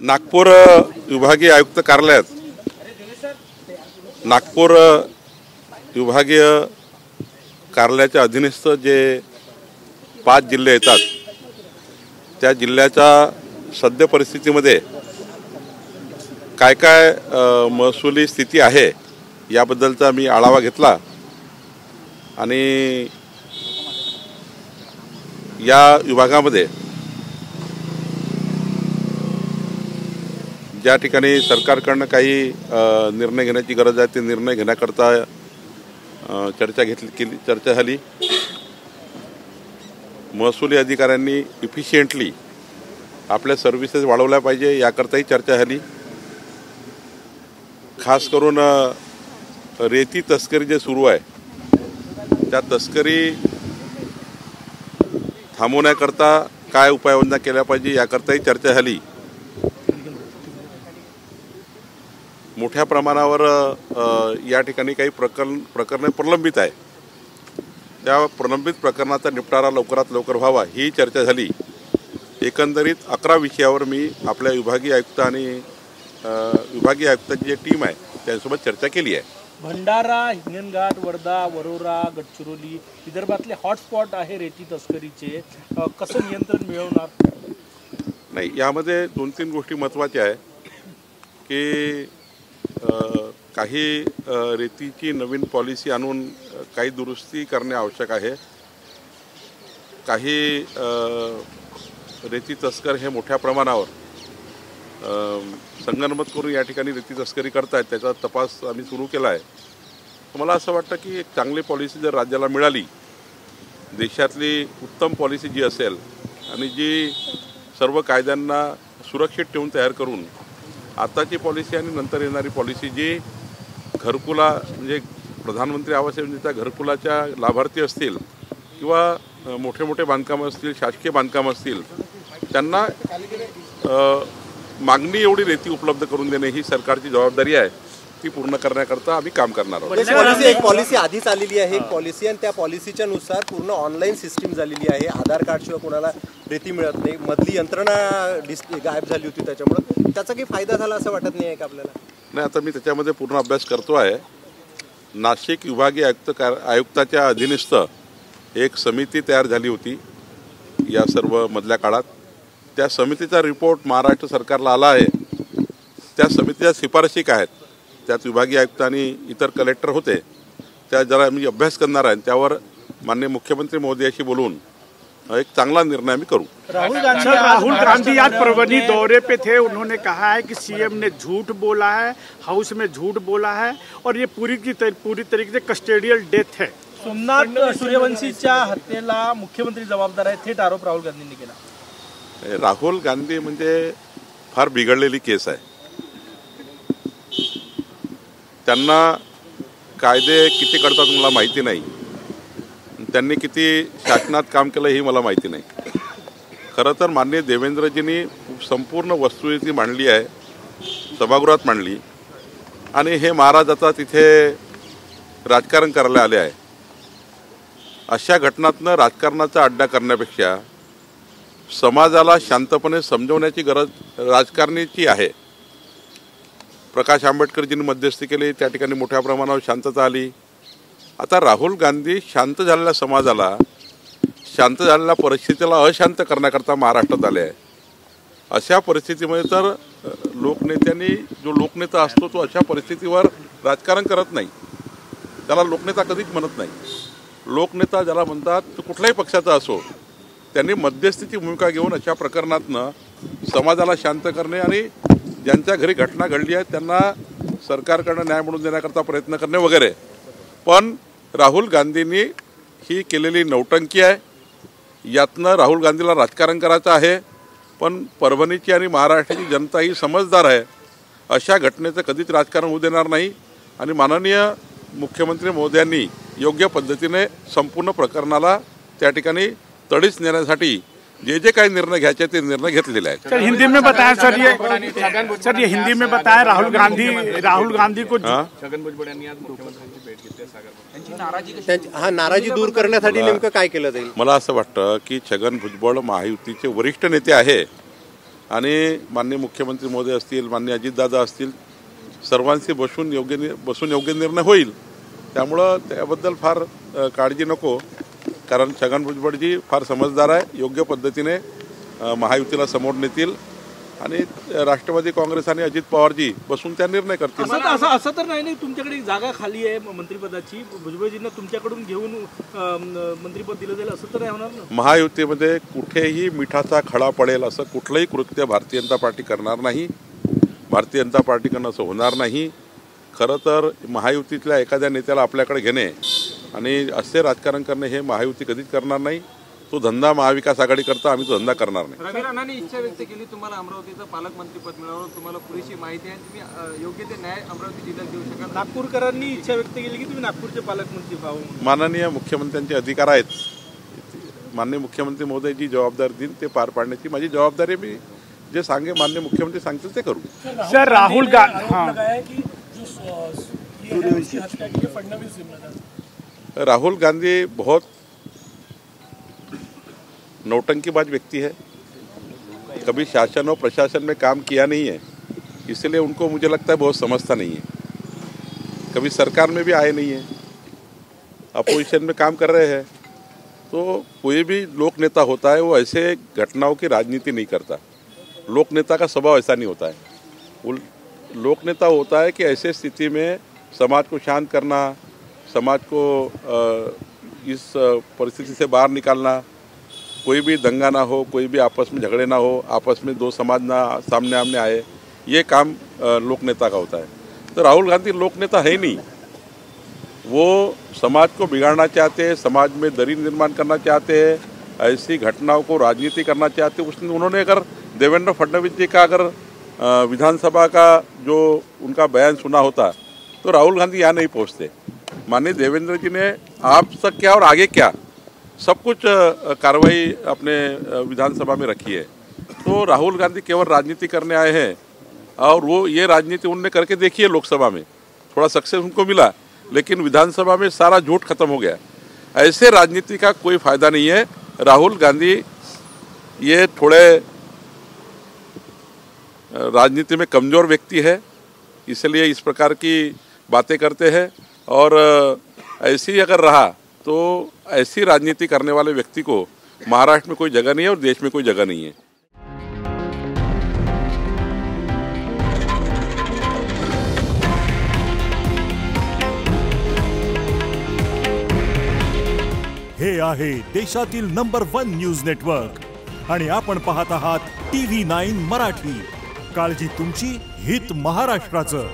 नागपूर विभागीय आयुक्त कार्यालयात नागपूर विभागीय कार्यालयाच्या अधीनस्थ जे 5 जिल्हे येतात त्या जिल्ह्याच्या सद्य परिस्थितीमध्ये काय काय महसुली स्थिती आहे याबद्दलचा मी आढावा घेतला आणि या विभागामध्ये ज्या ठिकाणी सरकारकडून काही निर्णय घेण्याची गरज आहे ते निर्णय घेण्याकरता चर्चा झाली। महसुली अधिकाऱ्यांनी इफिशियंटली आपल्या सर्व्हिसेस वाढवल्या पाहिजे याकरताही चर्चा झाली। खास करून रेती तस्करी जे सुरू आहे त्या तस्करी थांबवण्याकरता काय उपाययोजना केल्या पाहिजे याकरताही चर्चा झाली। मोठ्या प्रमाणावर या ठिकाणी काही प्रकरणे प्रलंबित आहे, त्या प्रलंबित प्रकरणाचा निपटारा लवकरात लवकर व्हावा ही चर्चा झाली। एकंदरीत 11 विषयावर मी आपल्या विभागीय आयुक्त आणि विभागीय आयुक्ताची जी टीम आहे त्यांच्यासोबत चर्चा केली आहे। भंडारा, हिंगणघाट, वर्धा, वरोरा, गडचिरोली विदर्भातले हॉटस्पॉट आहे रेती तस्करीचे, कसं नियंत्रण मिळवणार? नाही, यामध्ये 2-3 गोष्टी महत्त्वाच्या आहे की काही रेतीची नवीन पॉलिसी आणून काही दुरुस्ती करणे आवश्यक आहे। काही रेती तस्कर हे मोठ्या प्रमाणावर संगनमत करून या ठिकाणी रेती तस्करी करतात, त्याचा तपास आम्ही सुरू केला आहे। मला असं वाटतं की एक चांगली पॉलिसी जर राज्याला मिळाली, देशातली उत्तम पॉलिसी जी असेल आणि जी सर्व कायद्यांना सुरक्षित ठेवून तयार करून आताची पॉलिसी आणि नंतर येणारी पॉलिसी जी घरकुला म्हणजे प्रधानमंत्री आवास योजनेच्या घरकुलाच्या लाभार्थी असतील किंवा मोठे मोठे बांधकामं असतील, शासकीय बांधकामं असतील, त्यांना मागणी एवढी रेती उपलब्ध करून देणे ही सरकारची जबाबदारी आहे, ती पूर्ण करण्याकरता आम्ही काम करणार आहोत। एक पॉलिसी आधीच आलेली आहे, एक पॉलिसी, आणि त्या पॉलिसीच्या नुसार पूर्ण ऑनलाईन सिस्टीम झालेली आहे। आधार कार्डशिवाय कोणाला रेती मिळत नाही, मधली यंत्रणा गायब झाली होती, त्याच्यामुळे त्याचा काही फायदा झाला असं वाटत नाही आहे का आपल्याला? नाही, आता मी त्याच्यामध्ये पूर्ण अभ्यास करतो आहे। नाशिक विभागीय आयुक्ताच्या अधीनस्थ एक समिती तयार झाली होती या सर्व मधल्या काळात। त्या समितीचा रिपोर्ट महाराष्ट्र सरकारला आला आहे। त्या समितीच्या शिफारशी काय आहेत त्यात विभागीय आयुक्त आणि इतर कलेक्टर होते, त्या जरा मी अभ्यास करणार आहे, त्यावर माननीय मुख्यमंत्री महोदयाशी बोलून एक चांगला निर्णय भी करूं। राहुल गांधी आज परवनी दौरे पे थे, उन्होंने कहा है कि सीएम ने झूठ बोला है, हाउस में झूठ बोला है और ये पूरी तरीके से कस्टोडियल डेथ है। सोमनाथ सूर्यवंशीच्या हत्येला मुख्यमंत्री जबाबदार आहे, थेट आरोप राहुल गांधींनी केला। राहुल गांधी म्हणजे फार बिघडलेली केस आहे। त्यांना कायदे किती करतात मला माहिती नाही, त्यांनी किती शासनात काम केलं ही मला माहिती नाही। खरं तर माननीय देवेंद्रजींनी संपूर्ण वस्तुस्थिती मांडली आहे, सभागृहात मांडली, आणि हे महाराज आता तिथे राजकारण करायला आले आहे। अशा घटनांतनं राजकारणाचा अड्डा करण्यापेक्षा समाजाला शांतपणे समजवण्याची गरज राजकारणाची आहे। प्रकाश आंबेडकरजींनी मध्यस्थी केली, त्या ठिकाणी मोठ्या प्रमाणावर शांतता आली। आता राहुल गांधी शांत झालेल्या समाजाला, शांत झालेल्या परिस्थितीला अशांत करण्याकरता महाराष्ट्रात आले आहे। अशा परिस्थितीमध्ये तर लोकनेत्यांनी, जो लोकनेता असतो तो अशा परिस्थितीवर राजकारण करत नाही, त्याला लोकनेता कधीच म्हणत नाही। लोकनेता ज्याला म्हणतात तो कुठल्याही पक्षाचा असो, त्यांनी मध्यस्थीची भूमिका घेऊन अशा प्रकरणातनं समाजाला शांत करणे आणि ज्यांच्या घरी घटना घडली आहे त्यांना सरकारकडून न्याय मिळवून देण्याकरता प्रयत्न करणे वगैरे। पण राहुल गांधींनी ही केलेली नौटंकी आहे, यातनं राहुल गांधीला राजकारण करायचं आहे। पण परभणीची आणि महाराष्ट्राची जनता ही समजदार आहे, अशा घटनेचं कधीच राजकारण होऊ देणार नाही। आणि माननीय मुख्यमंत्री महोदयांनी योग्य पद्धतीने संपूर्ण प्रकरणाला त्या ठिकाणी तडीस नेण्यासाठी जे काही निर्णय घ्यायचे ते निर्णय घेतलेले आहेत। सर हिंदी में बताया सर ये हिंदी में बताया राहुल गांधी को छगन भुजबळ यांनी आज मुख्यमंत्र्यांची भेट घेतली, सागर नाराजी दूर करण्यासाठी नेमकं काय केलं जाईल? मला असं वाटतं की छगन भुजबळ महायुतीचे वरिष्ठ नेते आहे आणि माननीय मुख्यमंत्री महोदय असतील, माननीय अजितदादा असतील, सर्वांशी बसून योग्य निर्णय होईल. त्यामुळं त्याबद्दल फार काळजी नको, कारण छगन भुजबळजी फार समजदार आहे, योग्य पद्धतीने महायुतीला समोर नेतील आणि राष्ट्रवादी काँग्रेस आणि अजित पवारजी बसून त्या निर्णय करतील. असं तर नाही, तुमच्याकडे एक जागा खाली आहे मंत्रिपदाची, भुजबळजींना तुमच्याकडून घेऊन मंत्रिपद दिलं जाईल असं तर नाही होणार ना? महायुतीमध्ये कुठेही मिठाचा खडा पडेल असं कुठलंही कृत्य भारतीय जनता पार्टी करणार नाही. भारतीय जनता पार्टीकडनं असं होणार नाही. खरं तर महायुतीतल्या एखाद्या नेत्याला आपल्याकडे घेणे आणि असे राजकारण करणे हे महायुती कधीच करणार नाही. तो धंदा महाविकास आघाडी करता, आम्ही तो धंदा करणार नाही. रवी राणांनी इच्छा व्यक्त केली, तुम्हाला अमरावतीचं पालकमंत्रीपद मिळावं, तुम्हाला पुरेशी माहिती आहे, तुम्ही योग्य ते न्याय अमरावती जिल्ह्यात देऊ शकाल. नागपूरकरांनी इच्छा व्यक्त केली की तुम्ही नागपूरचे पालकमंत्री व्हावं. माननीय मुख्यमंत्र्यांचे अधिकार आहेत. माननीय मुख्यमंत्री महोदय जी जबाबदारी देईन ते पार पाडण्याची माझी जबाबदारी. मी जे सांगे माननीय मुख्यमंत्री सांगतील ते करू. सर राहुल राहुल गांधी बहुत नौटंकीबाज व्यक्ति है, कभी शासन और प्रशासन में काम किया नहीं है, इसलिए उनको मुझे लगता है बहुत समझता नहीं है. कभी सरकार में भी आए नहीं है, अपोजिशन में काम कर रहे हैं. तो कोई भी लोक नेता होता है वो ऐसे घटनाओं की राजनीति नहीं करता. लोक नेता का स्वभाव ऐसा नहीं होता है. वो लोक नेता होता है कि ऐसे स्थिति में समाज को शांत करना, समाज को इस परिस्थिति से बाहर निकालना, कोई भी दंगा ना हो, कोई भी आपस में झगड़े ना हो, आपस में दो समाज ना सामने आमने आए, ये काम लोक नेता का होता है. तो राहुल गांधी लोक नेता है ही नहीं. वो समाज को बिगाड़ना चाहते हैं, समाज में दरी निर्माण करना चाहते हैं, ऐसी घटनाओं को राजनीति करना चाहते हैं. उन्होंने अगर देवेंद्र फडणवीस जी का अगर विधानसभा का जो उनका बयान सुना होता तो राहुल गांधी यहाँ नहीं पहुँचते. माननीय देवेंद्र जी ने आप तक क्या और आगे क्या सब कुछ कार्रवाई अपने विधानसभा में रखी है. तो राहुल गांधी केवल राजनीति करने आए हैं और वो ये राजनीति उन्होंने करके देखी है. लोकसभा में थोड़ा सक्सेस उनको मिला, लेकिन विधानसभा में सारा झूठ खत्म हो गया. ऐसे राजनीति का कोई फायदा नहीं है. राहुल गांधी ये थोड़े राजनीति में कमजोर व्यक्ति है, इसलिए इस प्रकार की बातें करते हैं. और ऐसी अगर रहा तो ऐसी राजनीति करने वाले व्यक्ति को महाराष्ट्र में कोई जगह नहीं है और देश में कोई जगह नहीं है. हे आहे देशातील नंबर 1 न्यूज नेटवर्क आणि आपण पाहत आहात TV9 मराठी. काळजी तुमची, हित महाराष्ट्राचं.